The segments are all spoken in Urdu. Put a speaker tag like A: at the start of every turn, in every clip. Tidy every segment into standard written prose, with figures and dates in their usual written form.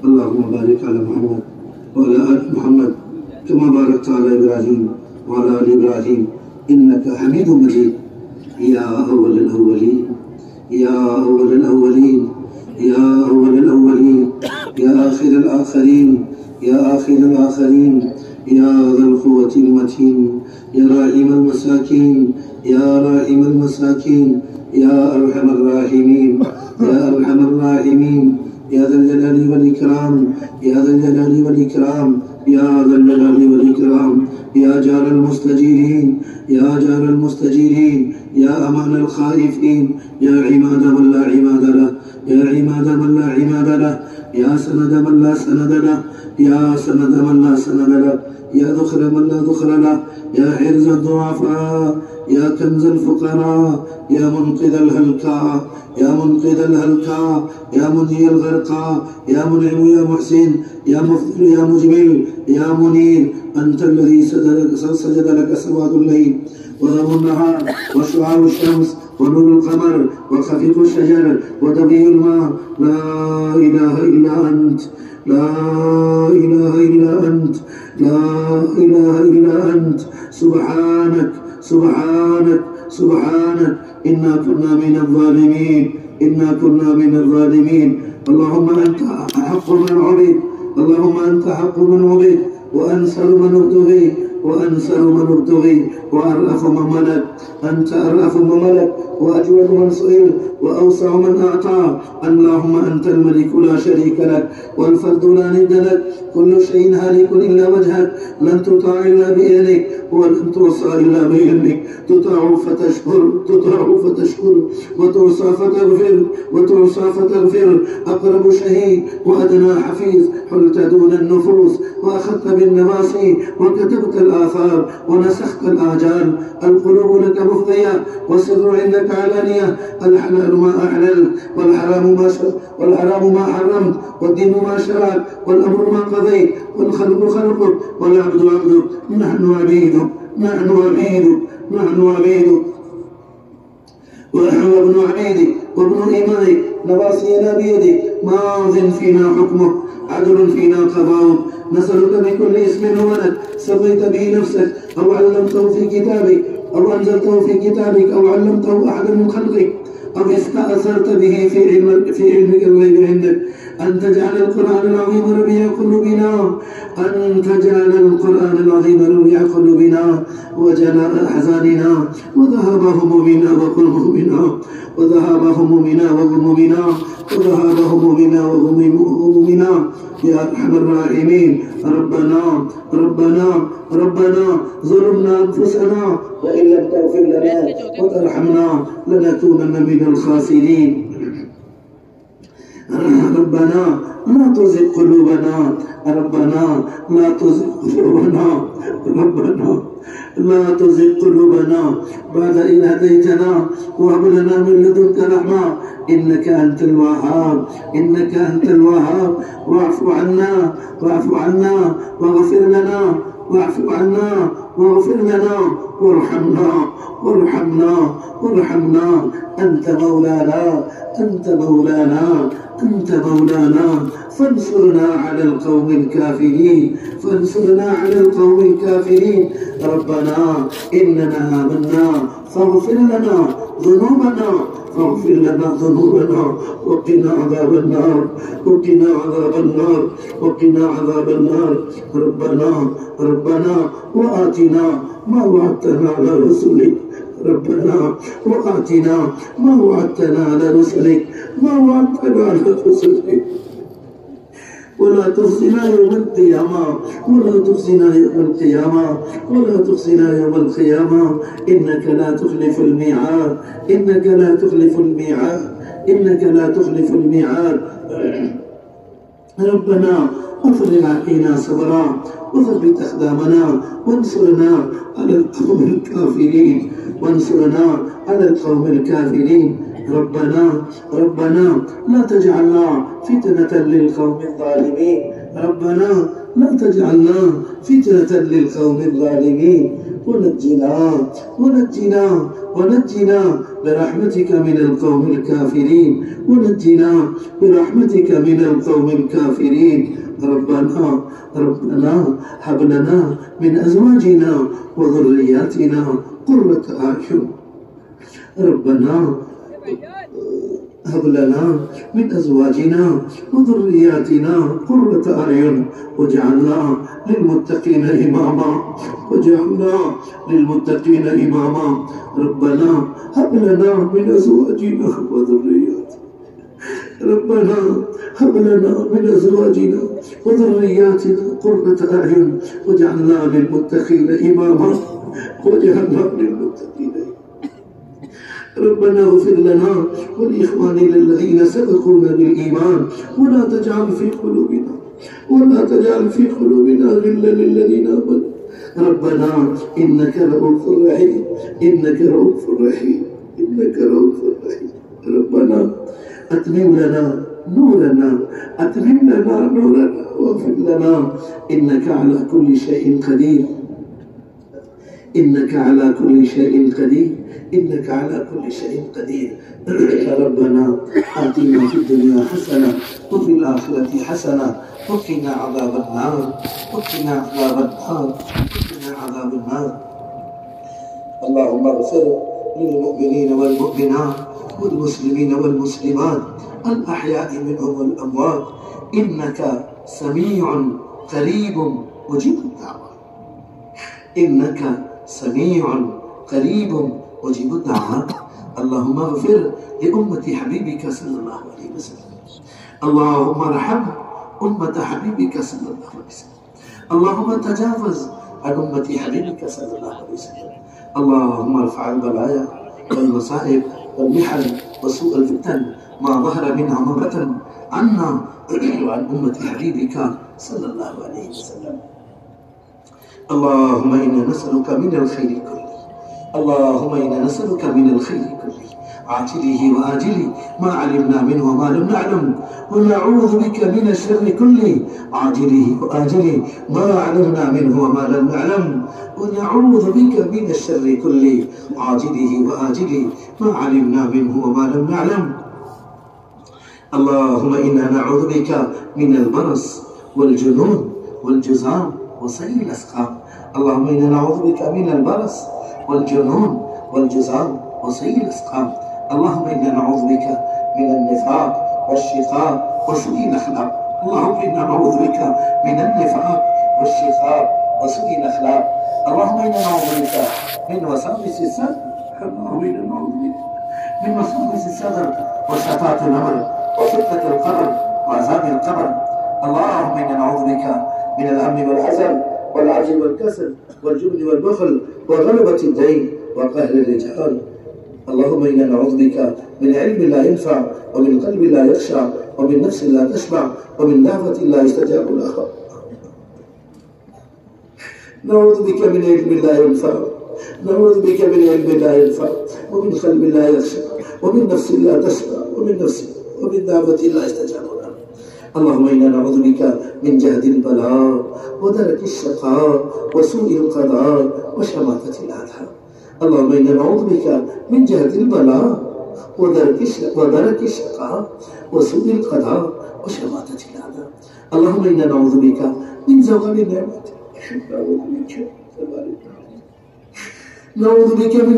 A: اللهم بارك على محمد وعلى آل محمد كما باركت على إبراهيم وعلى آل إبراهيم إنك حميد مجيد. يا أول الأولين يا أول الأولين يا أول الأولين يا آخر الآخرين يا آخر الآخرين يا ذا القوة المتين يا راحم المساكين يا راحم المساكين يا أرحم الراحمين يا أرحم الراحمين يا ذا الجلال والإكرام يا ذا الجلال والإكرام يا ذا الجلال والإكرام يا جار المستجيرين يا جار المستجيرين يا أمان الخائفين يا عماد من لا عماد له يا عماد من لا عماد له يا سند من لا سند له يا سند من لا سند له يا ذخر من لا ذخر له يا حرز الضعفاء يا كنز الفقراء يا منقذ الهلكى يا منقذ الهلكى يا منجي الغرقى يا منعم يا محسن يا مفضل يا مجمل يا منير أنت الذي سجد لك سواد الليل وضوء النهار وشعاع الشمس ونور القمر وخفيف الشجر ودبي الماء. لا إله إلا أنت لا إله إلا أنت لا إله إلا أنت سبحانك سبحانك سبحانك إنا كنا من الظالمين إنا كنا من الظالمين. اللهم أنت أحق من عبد اللهم أنت أحق من عبد وأنصر من ابتغي وأنصر من ابتغي وأرأف من ملك. أنت أرأف من ملك وأجود من سئل وأوسع من أعطى. اللهم أنت الملك لا شريك لك والفرد لا ند لك كل شيء هالك إلا وجهك لن تطاع إلا بإذنك ولن توصى إلا بإذنك تطاع فتشكر وتوصى فتغفر وتوصى فتغفر. أقرب شهيد وأدنى حفيظ حلت دون النفوس وأخذت بالنواسي وكتبت الآثار ونسخت الآجال. القلوب لك مفضية والسر عندك علانية. الحلال ما أحللت والحرام ما حرمت والدين ما شرعت والأمر ما قضيت والخلق خلقك والعبد عبدك. نحن عبيدك نحن عبيدك نحن عبيدك ونحن ابن عبيدك وابن إمائك نواصينا بيدك ماض فينا حكمك عدل فينا قضاؤك. نسألك بكل اسم هو لك سميت به نفسك أو علمته في كتابك أو أنزلته في كتابك أو علمته أحدا من خلقك أو استأثرت به في علمك الغيب عندك أن تجعل القرآن العظيم ربيع قلوبنا أن تجعل القرآن العظيم ربيع قلوبنا وجلاء أحزاننا وذهاب همومنا وغمومنا وذهاب همومنا وغمومنا وذهاب همومنا وغمومنا يا أرحم الراحمين. ربنا ربنا ربنا ظلمنا أنفسنا وإن لم تغفر لنا وترحمنا لنكونن من الخاسرين. ربنا لا تزغ قلوبنا ربنا لا تزغ قلوبنا ربنا لا تزغ قلوبنا بعد إذ هديتنا وهب لنا من لدنك رحمة إنك أنت الوهاب إنك أنت الوهاب. واعف عنا واغفر لنا واعف عنا واغفر لنا وارحمنا أنت مولانا فانصرنا على القوم الكافرين ربنا إننا آمنا فاغفر لنا ذنوبنا وقنا عذاب النار. ربنا وآتنا ما وعدتنا على رسلك ولا تخزنا يوم القيامة إنك لا تخلف الميعاد. ربنا أفرغ علينا صبرا وثبت أقدامنا وانصرنا على القوم الكافرين. ربنا لا تجعلنا فتنة للقوم الظالمين ونجنا برحمتك من القوم الكافرين، ونجنا برحمتك من القوم الكافرين. ربنا هب لنا من أزواجنا وذرياتنا قرة أعين. ربنا هب لنا من أزواجنا وذرياتنا قرة أعين واجعلنا للمتقين إماما، ربنا هب لنا من أزواجنا وذرياتنا، قرة أعين واجعلنا للمتقين إماما. ربنا اغفر لنا ولإخواننا الذين سبقونا بالإيمان ولا تجعل في قلوبنا غلا للذين آمنوا. ربنا إنك رؤوف رحيم. ربنا أتمم لنا نورنا واغفر لنا إنك على كل شيء قدير. ربنا آتنا في الدنيا حسنة وفي الآخرة حسنة وقنا عذاب النار. اللهم اغفر للمؤمنين والمؤمنات والمسلمين والمسلمات الأحياء منهم والأموات، إنك سميع قريب مجيب الدعوات. اللهم اغفر لأمة حبيبك صلى الله عليه وسلم. اللهم ارحم أمة حبيبك صلى الله عليه وسلم. اللهم تجاوز عن أمة حبيبك صلى الله عليه وسلم. اللهم ارفع البلايا والمصائب والمحن وسوء الفتن ما ظهر منها ما بطن عنا وعن أمة حبيبك صلى الله عليه وسلم. اللهم إنا نسألك من الخير كله، عاجله وآجله ما علمنا منه وما لم نعلم، ونعوذ بك من الشر كله، عاجله وآجله ما علمنا منه وما لم نعلم، ونعوذ بك من الشر كله، عاجله وآجله ما علمنا منه وما لم نعلم. اللهم إنا نعوذ بك من البرص والجنون والجذام وسيء الأسقام. اللهم إنا نعوذ بك من البرص والجنون والجذام وسيء الأسقام. اللهم إنا نعوذ بك من النفاق والشقاق وسوء الأخلاق. اللهم إنا نعوذ بك من النفاق والشقاق وسوء الأخلاق. اللهم إنا نعوذ بك من وساوس الصدر وشفاة الأمر وفتنة القبر وعذاب القبر. اللهم إنا نعوذ بك من الهم والحزن والعجز والكسل والجبن والبخل وغلبة الدين وقهر الرجال. اللهم إنا نعوذ بك من علم لا ينفع ومن قلب لا يخشع ومن نفس لا تشبع ومن دعوة لا يستجاب لها. نعوذ بك من علم لا ينفع ومن قلب لا يخشع ومن نفس لا تشبع ومن دعوة لا يستجاب لها. اللهم إنا نعوذ بك من جهد البلاء ودرك الشقاء وسوء القضاء وشماتة الأعداء. اللهم إنا نعوذ بك من جهد البلاء ودرك الشقاء وسوء القضاء وشماتة الأعداء. اللهم إنا نعوذ بك من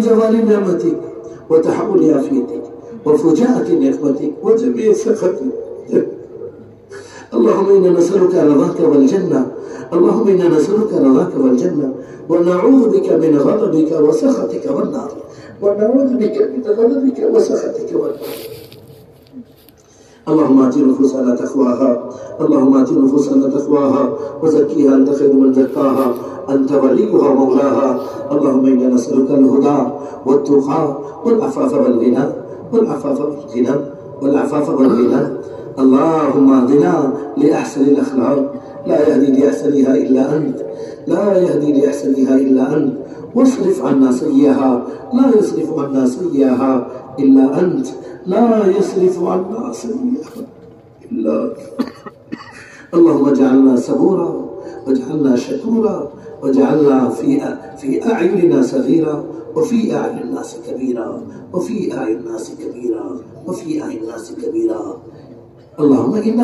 A: زوال نعمتك وتحول عافيتك وفجاءة نقمتك وجميع سخطك. اللهم إنا نسألك رضاك والجنة ونعوذ بك من غضبك وسخطك والنار. اللهم آت نفوسنا تقواها وزكيها أنت خير من زكاها أنت وليها ومولاها. اللهم إنا نسألك الهدى والتقى والعفاف والغنى. اللهم اهدنا لأحسن الأخلاق لا يهدي لأحسنها إلا أنت واصرف عنا سيئها لا يصرف عنا سيئها إلا أنت اللهم اجعلنا صبورا واجعلنا شكورا واجعلنا في أعيننا صغيرا وفي أعين الناس كبيرا وفي أعين الناس كبيرا وفي أعين الناس كبيرا. اللهم إن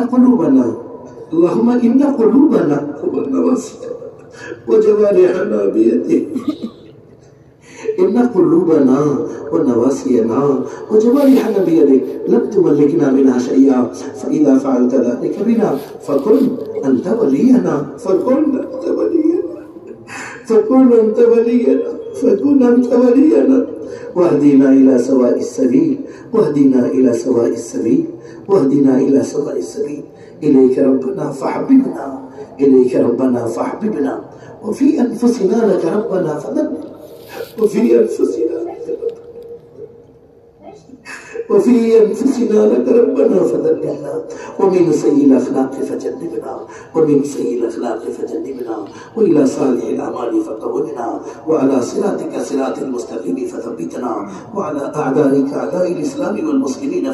A: قلوبنا وجوارحنا بيدك، إن قلوبنا ونواسينا وجوارحنا بيدك لم تملكنا منها شيئا، فإذا فعلت ذلك بنا فكن أنت ولينا، فكن أنت ولينا واهدنا إلى سواء السبيل، واهدنا إلى سواء السبيل. إليك ربنا فحببنا، وفي أنفسنا لك ربنا فذبنا، وفي أنفسنا لك ربنا فذكرنا، ومن سيء الأخلاق فجنبنا، وإلى صالح الأعمال فقومنا، وعلى صراطك صراط المستقيم فثبتنا، وعلى أعدائك أعداء الإسلام والمسلمين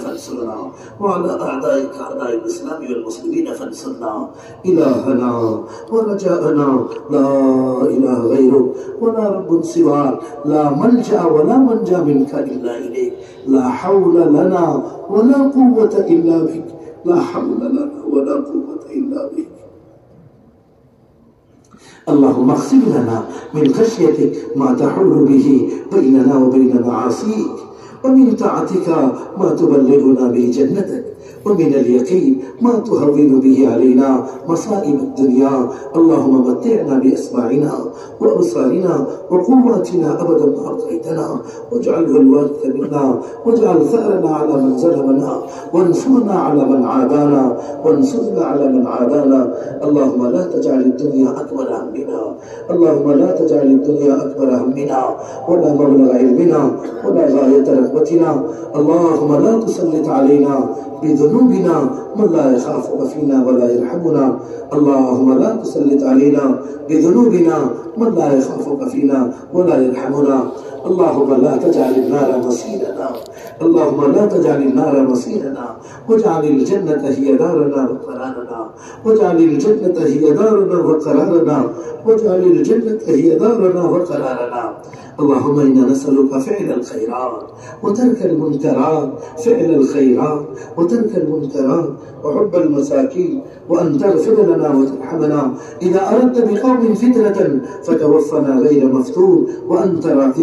A: فانصرنا، إلهنا ورجاءنا لا إله غيرك ولا رب سواك، لا ملجأ ولا منجا منك إلا إليك، لا حول لنا ولا قوة إلا بك، اللهم اقسم لنا من خشيتك ما تحول به بيننا وبين معاصيك، ومن طاعتك ما تبلغنا به جنتك، ومن اليقين ما تهون به علينا مصائب الدنيا. اللهم متعنا بأسماعنا وأبصارنا وقواتنا أبدا ما أبقيتنا، واجعله الوارث منا، واجعل ثأرنا على من ظلمنا، وانصرنا على من عادانا، اللهم لا تجعل الدنيا أكبر همنا، ولا مبلغ علمنا، ولا غاية رغبتنا. اللهم لا تسلط علينا بذنوبنا من لا يخافك فينا ولا يرحمنا، اللهم لا تسلط علينا بذنوبنا من لا يخافك فينا ولا يرحمنا. اللهم لا تجعل النار مصيرنا، واجعل الجنة هي دارنا وقرارنا، اللهم إنا نسألك فعل الخيرات وترك المنكرات وحب المساكين، وأن تغفر لنا وترحمنا إذا أردت بقوم فتنة فتوفنا غير مفتون، وأنت راض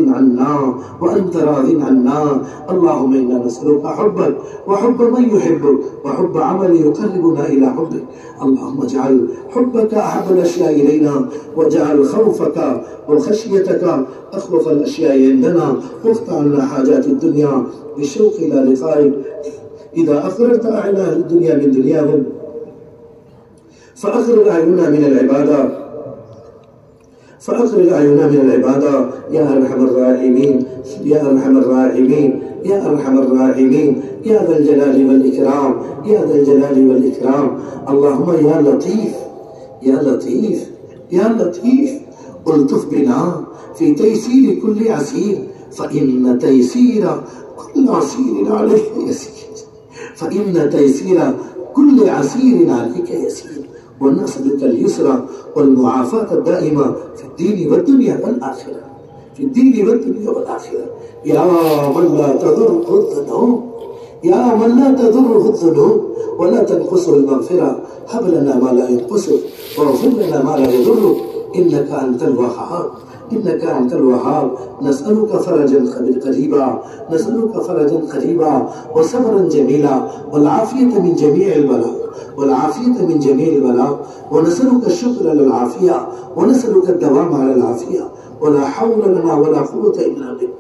A: عنا. اللهم إنا نسألك حبك وحب من يحبك وحب عمل يقربنا إلى حبك. اللهم اجعل حبك أحب الأشياء إلينا، واجعل خوفك وخشيتك أخوف الأشياء عندنا، واقطع عنا حاجات الدنيا بالشوق إلى لقائك. إذا أخرجت أعيننا الدنيا من دنياهم فأخرج أعيننا من العبادة يا أرحم الراحمين، يا ذا الجلال والإكرام. اللهم يا لطيف ألطف بنا في تيسير كل عسير، فإن تيسير كل عسير عليك يسير، ونسألك اليسر والمعافاة الدائمة في الدين والدنيا والآخرة، يا من لا تضره الذنوب ولا تنقصه المغفرة، هب لنا ما لا ينقصه واغفر لنا ما لا يضره، إنك أنت الوهاب. نسألك فرجا قريبا وصبرا جميلا والعافية من جميع البلاء، ونسألك الشكر على العافية، ونسألك الدوام على العافية، ولا حول لنا ولا قوة إلا بك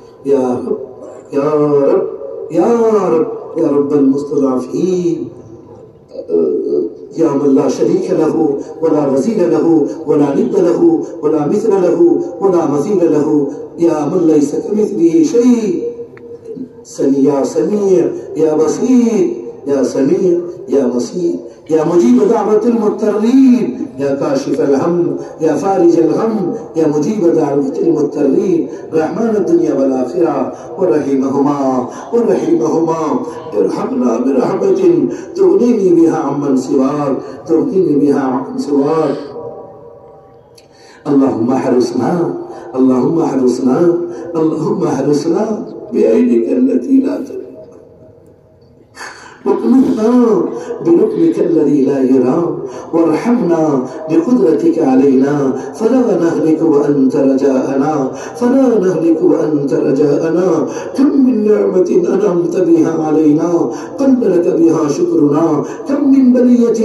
A: يا رب المستضعفين، يا من لا شريك له ولا وزير له ولا ند له ولا مثل له ولا مثيل له، يا من ليس كمثله شيء، يا سميع يا بصير، يا مجيب دعوة المضطرين، يا كاشف الهم، يا فارج الغم، يا مجيب دعوة المضطرين، رحمن الدنيا والآخرة ورحيمهما، ارحمنا برحمة تغنيني بها عمن سواك، اللهم احرسنا اللهم احرسنا اللهم احرسنا بعينك التي لا تنام واكنفنا بركنك الذي لا يرام وارحمنا بقدرتك علينا فلا نهلك وأنت رجاءنا فلا نهلك وأنت رجاءنا كم من نعمة أنعمت بها علينا قل لك بها شكرنا كم من بلية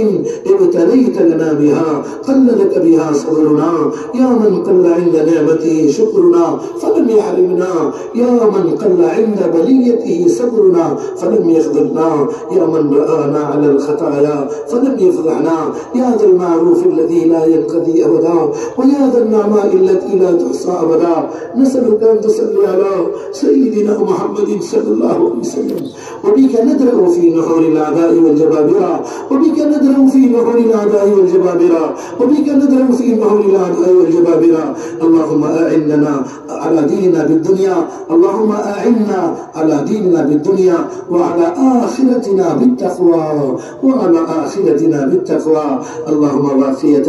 A: ابتليت لنا بها قل لك بها صبرنا يا من قل عند نعمته شكرنا فلم يحرمنا يا من قل عند بليته صبرنا فلم يخذلنا يا من رآنا على الخطايا فلم يفضحنا يا ذا المعروف الذي لا ينقضي أبدا ويا ذا النعماء التي لا تحصى أبدا نسألك أن تصلي على سيدنا محمد صلى الله عليه وسلم وبك ندرأ في نحور الأعداء والجبابرة وبك ندرأ في نحور الأعداء والجبابرة وبك ندرأ في نحور الأعداء والجبابرة اللهم أعننا على ديننا بالدنيا اللهم أعنا على ديننا بالدنيا وعلى آخرتنا بالتقوى وعلى آخرتنا بالتقوى اللهم باقية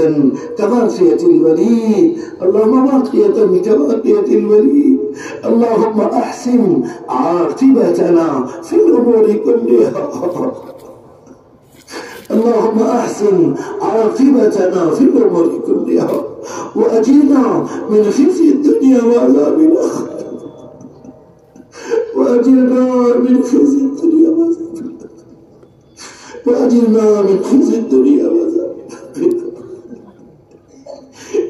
A: كباقية الوليد اللهم باقية كباقية الوليد اللهم أحسن عاقبتنا في الأمور كلها اللهم أحسن عاقبتنا في الأمور كلها وأجرنا من خزي الدنيا وعذاب الآخرة وأجرنا من خزي الدنيا وأجرنا من خزي الدنيا وعذاب الآخرة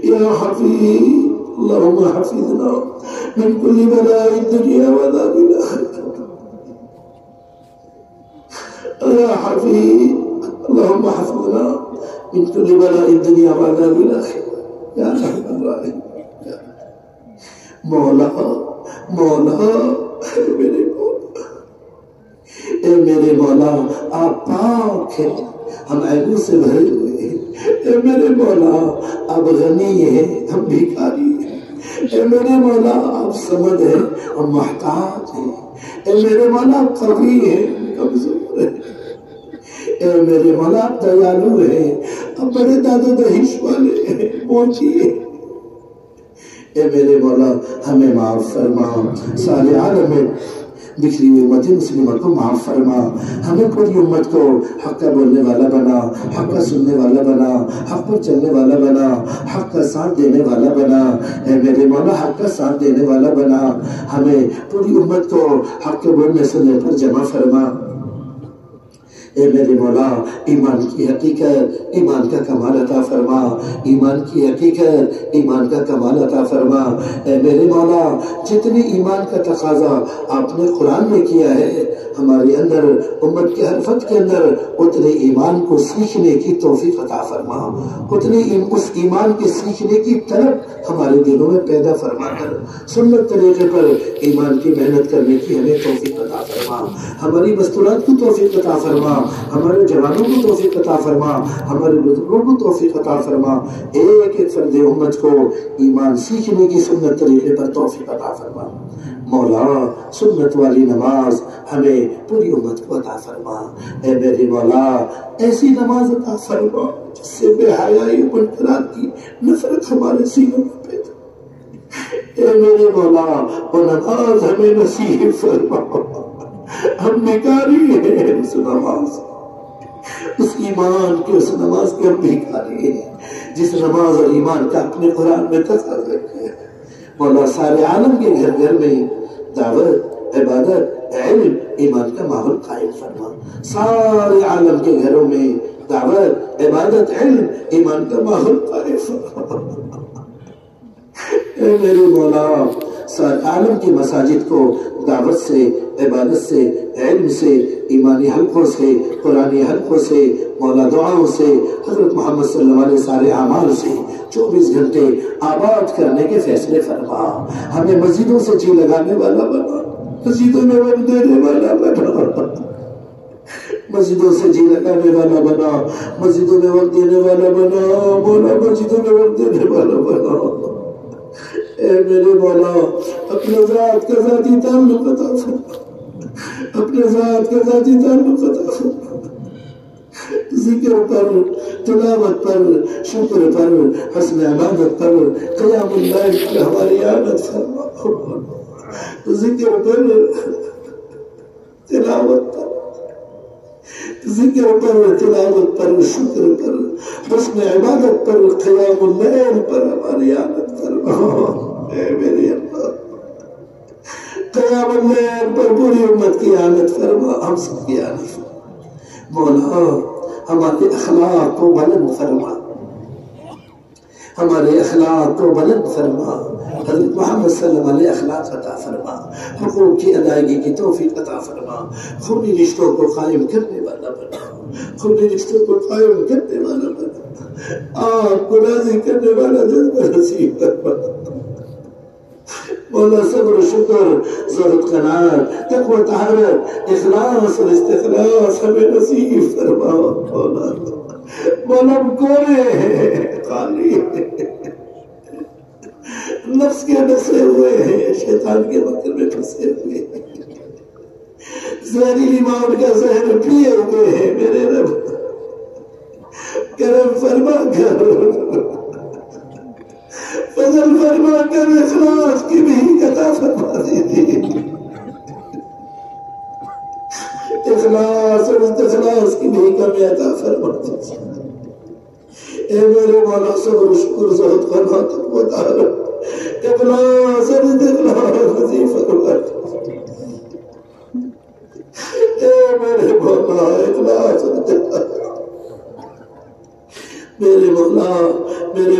A: يا حفيظ اللهم حفظنا من كل بلاء الدنيا وعذاب الآخرة يا حفيظ اللهم حفظنا من كل بلاء الدنيا وعذاب الآخرة يا أرحم الراحمين مولا مولا میرے مولا اے میرے مولا آپ پاک ہیں ہم عیبوں سے بھرے ہوئے ہیں اے میرے مولا آپ غنی ہیں ہم بھکاری ہیں اے میرے مولا آپ صمد ہیں ہم محتاج ہیں اے میرے مولا آپ قوی ہیں ہم کمزور ہیں اے میرے مولا آپ دیالو ہیں آپ بڑے داد و دہیش والے ہیں موچی ہیں اے میرے مولا ہمیں معاف فرما سارے عالم میں بکھری ہوئی امت مسلمہ کو معاف فرما ہمیں پوری امت کو حق کا بولنے والا بنا حق کا سننے والا بنا حق پر چلنے والا بنا حق کا ساتھ دینے والا بنا اے میرے مولا حق کا ساتھ دینے والا بنا ہمیں پوری امت کو حق کے بولنے سننے پر جمع فرما اے میرے مولا ایمان کی حقیقت ایمان کا کمال عطا فرما ایمان کی حقیقت ایمان کا کمال عطا فرما اے میرے مولا جتنے ایمان کا تقاضا آپ نے قرآن میں کیا ہے ہمارے اندر امت کے ہر فرد کے اندر اتنے ایمان کو سیکھنے کی توفیق عطا فرما اتنے اس ایمان کے سیکھنے کی طلب ہمارے دلوں میں پیدا فرما کر سنت طریقے پر ایمان کی محنت کرنے کی ہمیں توفیق عطا فرما ہماری مستورات کو توفیق عطا فرما ہمارے جوانوں کو توفیق عطا فرما ہمارے بزرگوں کو توفیق عطا فرما ایک ایک فرد امت کو ایمان سیکھنے کی سنت طریقے پر توفیق عطا فرما مولا سنت والی نماز ہمیں پوری امت کو عطا فرما اے میرے مولا ایسی نماز عطا فرما جس سے بے حیائی و منکرات کی نفرت ہمارے سینوں میں پیدا اے میرے مولا وہ نماز ہمیں نصیب فرما ہم نکاری ہیں اس نماز اس ایمان کے اس نماز کے ہم بھیکاری ہیں جس نماز اور ایمان کا اپنے قرآن میں تقاضا کیا ہے مولا سارے عالم کے گھر گھر میں دعوت عبادت علم ایمان کا ماحول قائم فرما سارے عالم کے گھروں میں دعوت عبادت علم ایمان کا ماحول قائم فرما اے میرے مولا سارے عالم کی مساجد کو دعوت سے عبادت سے علم سے ایمانی حلقوں سے قرآنی حلقوں سے مولا دعاؤں سے حضرت محمد صلی اللہ علیہ سارے اعمال سے 24 گھنٹے آباد کرنے کے فیصلے فرما ہمیں مسجدوں سے جی لگانے والا بنا مسجدوں میں وقت دینے والا بنا مسجدوں سے جی لگانے والا بنا مسجدوں میں وقت دینے والا بنا مولا مسجدوں میں وقت دینے والا بنا اے میرے مولا اپنے ذات کا ذاتی تعلق عطا فرما اپنے ذات کا ذاتی تعلق عطا فرما ذکر پر تلاوت پر، شکر پر، حسن عبادت پر، قیام اللیل پر ہماری اعانت فرما، ذکر پر، تلاوت پر، ذکر پر، تلاوت پر، شکر پر، حسن عبادت پر، قیام اللیل پر ہماری اعانت فرما۔ اے میرے اللہ، قیام اللیل پر پوری امت کی اعانت فرما، ہم سب کی اعانت فرما۔ مولا ہمارے اخلاق کو بلند فرما، ہمارے اخلاق کو بلند فرما، حضرت محمد صلی اللہ علیہ اخلاق عطا فرما، حقوق کی ادائیگی کی توفیق عطا فرما، خونی رشتوں کو قائم کرنے والا بنا، خونی رشتوں کو قائم کرنے والا بنا، آپ کو راضی کرنے والا جذبہ نصیب فرما۔ مولا صبر و شکر، زہد قناعت، تقوی طہارت، اخلاص اور استخلاص ہمیں نصیب فرما۔ مولا ہم کوڑے ہیں، خالی ہیں، نفس کے ڈسے ہوئے ہیں، شیطان کے مکر میں پھنسے ہوئے ہیں، زہریلی موت کا زہر پیے ہوئے ہیں۔ میرے رب کرم فرما کر، فضل فرما کر، اخلاص کی بھی عطا فرما دیجیے، اخلاص اور استخلاص کی بھی کمی عطا فرما دیجیے۔ اے میرے مولا صبر و شکر، زہد قناعت، تقوی طہارت، اخلاص اور استخلاص نصیب فرما دیجیے۔ اے میرے مولا اخلاص اور استخلاص، میرے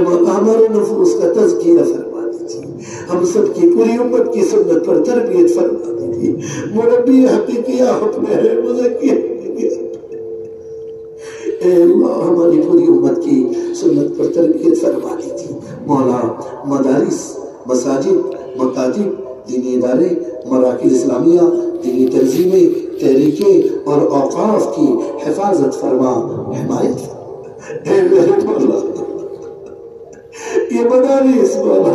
A: مولا ہمارے نفوس کا تزکیہ فرما دیجیے، ہم سب کی پوری امت کی سنت پر تربیت فرما دیجیے۔ مربی حقیقی آپ میں ہے، مزکی حقیقی آپ میں۔ اے اللہ ہماری پوری امت کی سنت پر تربیت فرما دیجیے۔ مولا مدارس، مساجد، مکاتب، دینی ادارے، مراکز اسلامیہ، دینی تنظیمیں، تحریکیں اور اوقاف کی حفاظت فرما، حمایت فرما۔ اے میرے مولا یہ مدارس مولا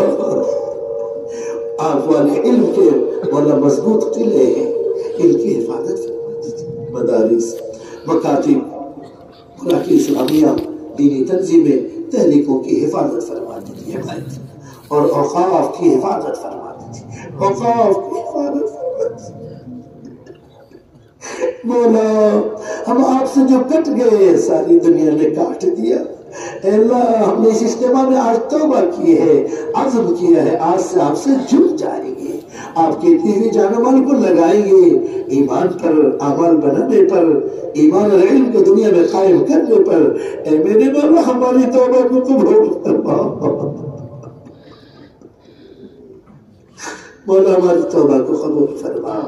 A: آپ والے علم کے مولا مضبوط قلعے ہیں، ان کی حفاظت فرما دیجیے۔ مدارس، مکاتب، مراکز اسلامیہ، دینی تنظیمیں، تحریکوں کی حفاظت فرما دیجیے، اور اوقاف کی حفاظت فرما دیجیے، اوقاف کی حفاظت فرما دیجیے۔ مولا ہم آپ سے جو کٹ گئے ساری دنیا نے کاٹ دیا۔ اے اللہ ہم نے اس اجتماع میں آج توبہ کی ہے، عزم کیا ہے، آج سے آپ سے جڑ جائیں گے، آپ کے دی ہوئی جان و مال کو لگائیں گے ایمان پر، عمل بنانے پر، ایمان اور علم کو دنیا میں قائم کرنے پر۔ اے میرے مولا ہماری توبہ کو قبول فرما، مولا ہماری توبہ کو قبول فرما۔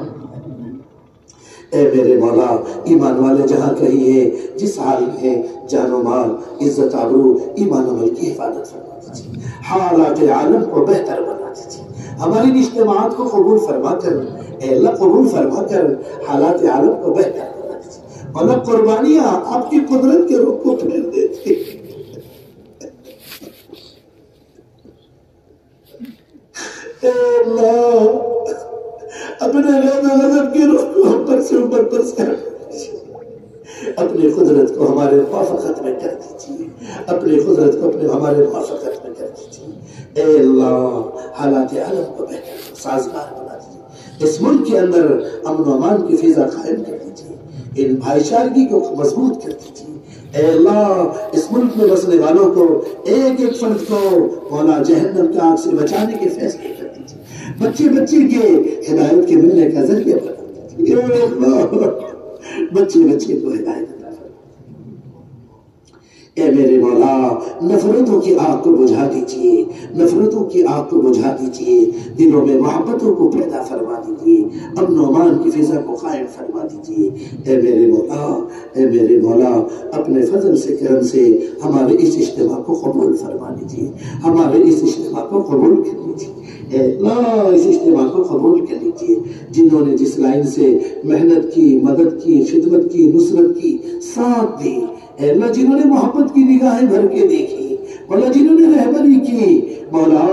A: اے میرے مولا ایمان والے جہاں کہیں ہیں، جس حال میں ہیں، جان و مال، عزت آبرو، ایمان عمل کی حفاظت فرما دیجیے، حالات عالم کو بہتر بنا دیجیے، ہماری اجتماعات کو قبول فرما کر، اے اللہ قبول فرما کر حالات عالم کو بہتر بنا دیجیے۔ مولا قربانیاں آپ کی قدرت کے رخ کو پھیر دیتے، اے اللہ اپنے غضب و غضب کی رخ کو ہم پر سے اوپر پر سے ہٹا دیجیے، اپنی قدرت کو ہمارے موافقت میں کر دیجیے، اپنی قدرت کو ہمارے موافقت میں کر دیجیے۔ اے اللہ حالات عالم کو بہتر سازگار بنا دیجیے، اس ملک کے اندر امن و امان کی فضا قائم کر دیجیے، ان بھائی چارگی کو مضبوط کر دیجیے۔ اے اللہ اس ملک میں بسنے والوں کو، ایک ایک فرد کو مولا جہنم کی آگ سے بچانے کے فیصلے کر دیجیے، بچے بچے کے ہدایت کے ملنے کا ذریعہ بنا دیجیے۔ اے اللہ بچے بچے کو ہدایت عطا فرما۔ اے میرے مولا نفرتوں کی آگ کو بجھا دیجیے، نفرتوں کی آگ کو بجھا دیجیے، دلوں میں محبتوں کو پیدا فرما دیجیے، امن و امان کی فضا کو قائم فرما دیجیے۔ اے میرے مولا، اے میرے مولا اپنے فضل سے کرم سے ہمارے اس اجتماع کو قبول فرما لیجیے، ہمارے اس اجتماع کو قبول کر لیجیے۔ اے اللہ اس اجتماع کو قبول کر لیجیے، جنہوں نے جس لائن سے محنت کی، مدد کی، خدمت کی، نصرت کی، ساتھ دی، اے اللہ جنہوں نے محبت کی نگاہیں بھر کے دیکھی، مولا جنہوں نے رہبری کی، مولا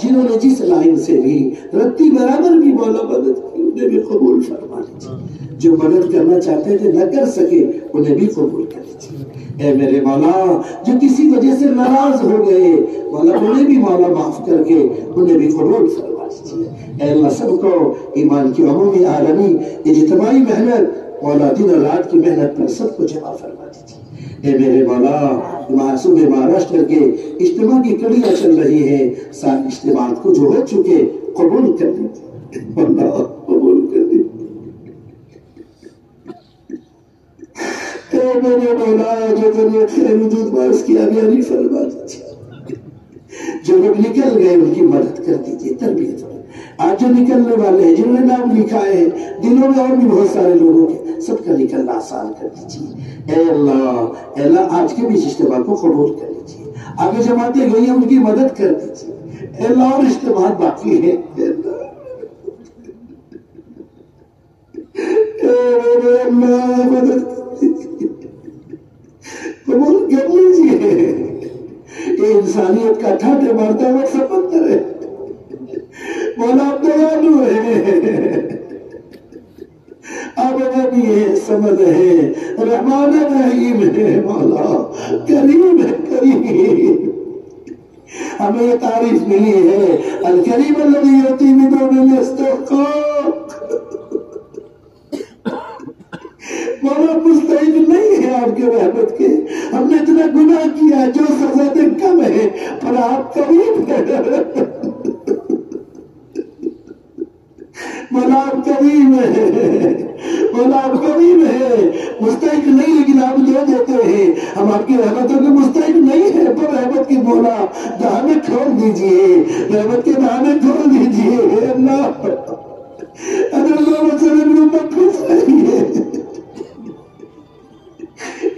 A: جنہوں نے جس لائن سے بھی رتی برابر بھی مولا مدد کی، انہیں بھی قبول فرما لیجیے۔ جو مدد کرنا چاہتے تھے نہ کر سکے انہیں بھی قبول کر لیجیے۔ اے میرے مولا جو کسی وجہ سے ناراض ہو گئے مولا انہیں بھی مولا معاف کر کے انہیں بھی قبول فرما دیجیے۔ اے اللہ سب کو ایمان کی عمومی عالمی اجتماعی محنت مولا دن اور رات کی محنت پر سب کو جمع فرما دیجیے۔ اے میرے مولا صوبے مہاراشٹر کے اجتماع کی کڑیاں چل رہی ہیں، سارے اجتماعات کو جو ہو چکے قبول کر دیجیے، اللہ قبول کر دیجیے۔ اے میرے مولا جو دنیا خیر وجود باعث کی آبیانی فرما دیجیے، جو لوگ نکل گئے ان کی مدد کر دیجیے، تربیت ہو۔ آج جو نکلنے والے ہیں جنہوں نے نام لکھا ہے دلوں میں اور بھی بہت سارے لوگوں کے سب کا نکلنا آسان کر دیجیے۔ اے اللہ آج کے بھی اجتماع کو قبول کر لیجیے، آگے جماعتیں گئی ہیں ان کی مدد کر دیجیے۔ اے اللہ اور اجتماعات باقی ہیں، اے اللہ مدد قبول کر لیجیے۔ یہ انسانیت کا ٹھاٹے مارتا ہوا سمندر ہے، مولا آپ دیالو ہے، آپ غنی ہے، سمد ہے، رحمان رحیم ہے، مولا کریم ہے، کریم۔ ہمیں یہ تعریف ملی ہے الکریم الذی یؤتی بدون الاستحقاق۔ مولا مستحق نہیں ہے آپ کے رحمت کے، ہم نے اتنا گناہ کیا جو سزا دے کم ہے، پر آپ کریم ہے، مولا آپ کریم ہے، مولا آپ کریم ہے، مستحق نہیں لیکن آپ دے دیتے ہیں۔ ہم آپ کی رحمتوں کے مستحق نہیں ہیں، پر رحمت کی مولا دہانے کھول دیجئے، رحمت کے دہانے کھول دیجئے۔ اللہ اگر اللہ وسلم میں امت خوش رہی ہے،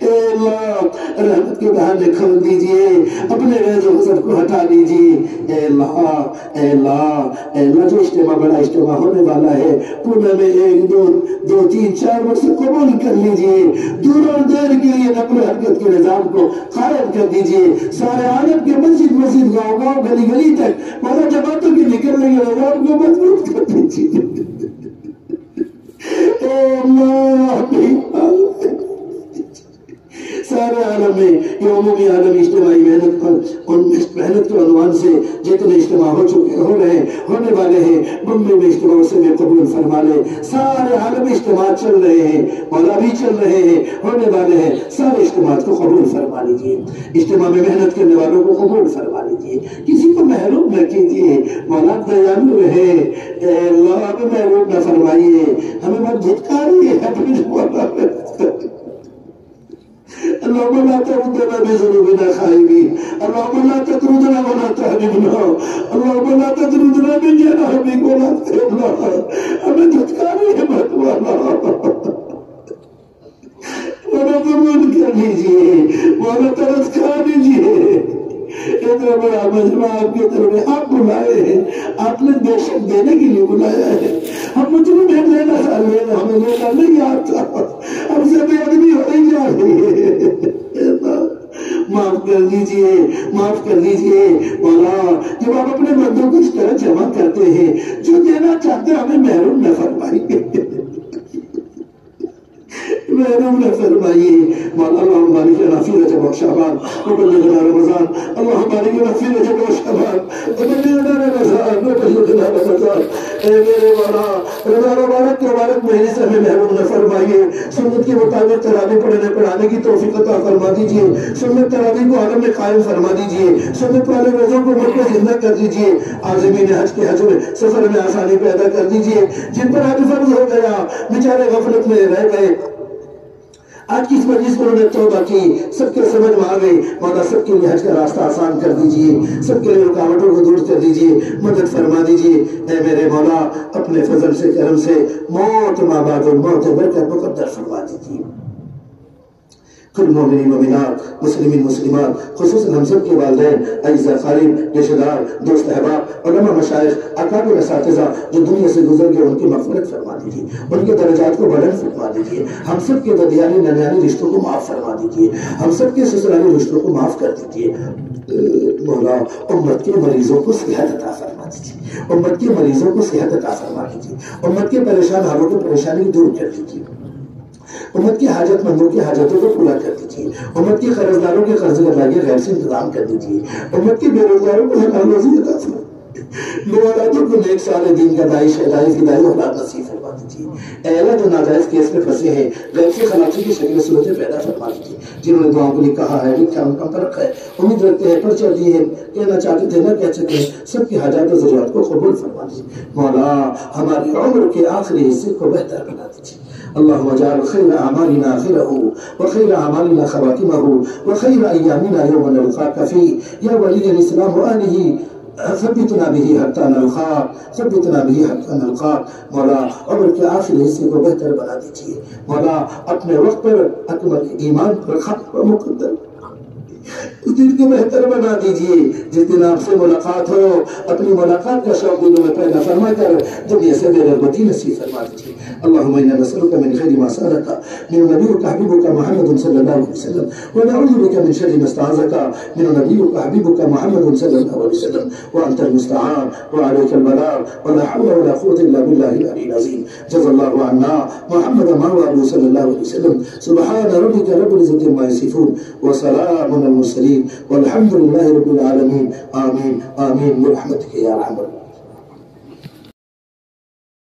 A: اے اللہ رحمت کے دہانے کھول دیجئے، اپنے غیظ و غضب کو ہٹا دیجئے۔ اے اللہ اے اللہ اے اللہ جو اجتماع بڑا اجتماع ہونے والا ہے پونے میں 1 2 3 4 وقت سے قبول کر لیجئے، دور اور دیر کے لیے نقل و حرکت کے نظام کو قائم کر دیجئے، سارے عالم کے مسجد مسجد گاؤں گاؤں گلی گلی تک مولا جماعتوں کے نکلنے کے نظام کو مضبوط کر دیجئے۔ اے اللہ سارے عالم میں یہ عمومی عالمی اجتماعی محنت پر ان محنت کے عنوان سے جتنے اجتماع ہو چکے ہو رہے ہیں ہونے والے ہیں بمبئی میں اجتماع سے میں قبول فرما لے، سارے عالمی اجتماع چل رہے ہیں مولا بھی چل رہے ہیں ہونے والے ہیں، سارے اجتماعات کو قبول فرما لیجئے، اجتماع میں محنت کرنے والوں کو قبول فرما لیجئے، کسی کو محروم نہ کیجئے، مولا دیالو رہے، اے اللہ ہمیں محروم نہ فرمائیے، ہمیں مت جھٹکائیے اپنی مولا اللهم لا تردنا بذنوبنا خائبين، اللهم لا تطردنا ولا تهلكنا، اللهم لا تطردنا من جنابك ولا تهلكنا، ہمیں دھتکاری ہے مت والا مولا قبول کر لیجئے، مولا طرف کھا لیجئے۔ اتنا بڑا مجمع آپ کے طرف آپ بلائے ہیں، آپ نے بے شک دینے کے لیے بلایا ہے، ہم مجرم ہیں لینا ہمیں لینا نہیں آتا، ہم سے بے ادبی ہو نہیں جا رہی ہے، معاف کر دیجئے معاف کر دیجئے مولا۔ جب آپ اپنے بندوں کو اس طرح جمع کرتے ہیں جو دینا چاہتے ہیں ہمیں محروم نہ فرمائیے، محروم نہ فرمائیے مولا۔ اللہم بارک لنا فی رجب و شعبان وبلغنا رمضان، اللہم بارک لنا فی رجب و شعبان وبلغنا رمضان وبلغنا رمضان۔ اے میرے مولا رمضان مبارک کے مبارک مہینے سے ہمیں محروم نہ فرمائیے، سنت کے مطابق تراویح پڑھانے کی توفیق عطا فرما دیجئے، سنت تراویح کو عالم میں قائم فرما دیجئے، سنت والے روزوں کو ملک میں زندہ کر دیجئے، عازمین حج کے حج میں سفر میں آسانی پیدا کر دیجئے، جن پر حج فرض ہو گیا بیچارے غفلت میں رہ گئے، آج کی اس مجلس کو انہوں نے توبہ کی، سب کے سمجھ میں آ گئی، مولا سب کے لیے حج کا راستہ آسان کر دیجئے، سب کے لیے رکاوٹوں کو دور کر دیجئے، مدد فرما دیجئے۔ اے میرے مولا اپنے فضل سے کرم سے موت ما بعد الموت برکت مقدر فرما دیجئے۔ کل مومنین مومنات مسلمین مسلمات خصوصاً ہم سب کے والدین اعزاء قریب رشتہ دار دوست احباب علماء مشائخ اکابر اساتذہ جو دنیا سے گزر گئے ان کی مغفرت فرما دیجیے، ان کے درجات کو بلند فرما دیجیے، ہم سب کے ددیانی ننیانی رشتوں کو معاف فرما دیجیے، ہم سب کے سسرالی رشتوں کو معاف کر دیجیے۔ مولا امت کے مریضوں کو صحت عطا فرما دیجیے، امت کے مریضوں کو صحت عطا فرما دیجیے، امت کے پریشان حالوں کو پریشانی دور کر دیجیے۔ امت کی حاجت مندوں کی حاجتوں کو پورا کر دیجیے، امت کی قرضداروں کے قرض کے غیر سے انتظام کر دیجیے، امت کے بے روزگاروں کو حلال روزی عطا فرمائیے، اولادوں کو نیک صالح دین کا داعش ہدایت فدائی اولاد نصیب فرما دیجیے۔ اے اللہ جو ناجائز کیس میں پھنسے ہیں غیر سے خلاصی کی شکل صورتیں پیدا فرما دیجیے، جنہوں نے دعاؤں کو لکھا ہے لکھا ان کا فرق ہے، امید رکھتے ہیں پرچہ دیے ہیں کہنا چاہتے تھے نہ کہہ سکے، سب کی حاجات و ضروریات کو قبول فرما دیجیے۔ مولا ہماری عمر کے آخری حصے کو بہتر بنا دیجیے۔ اللهم اجعل خير اعمالنا اخره وخير اعمالنا خواتمه وخير ايامنا يوم نلقاك فيه يا ولي الاسلام واله ثبتنا به حتى نلقاك ثبتنا به حتى نلقاك۔ مولا عمر کے آخری حصے کو بہتر بنا دیجیے، مولا اپنے وقت پر اکمل ایمان پر ختم و مقدر اس دن کو بہتر بنا دیجیے جس دن آپ سے ملاقات ہو، اپنی ملاقات کا شوق دلوں میں پیدا فرما کر دنیا سے بے رغبتی نصیب فرما دیجیے۔ اللهم انا نسألك من خير ما سألك من نبيك حبيبك محمد صلى الله عليه وسلم ونعوذ بك من شر ما استعاذك من نبيك حبيبك محمد صلى الله عليه وسلم وأنت المستعان وعليك البلاغ ولا حول ولا قوة إلا بالله العلي العظيم۔ جزا الله عنا محمد وآله صلى الله عليه وسلم۔ سبحان ربك رب العزة عما يصفون وسلام على المرسلين والحمد لله رب العالمين۔ آمين آمين برحمتك يا أرحم الراحمين۔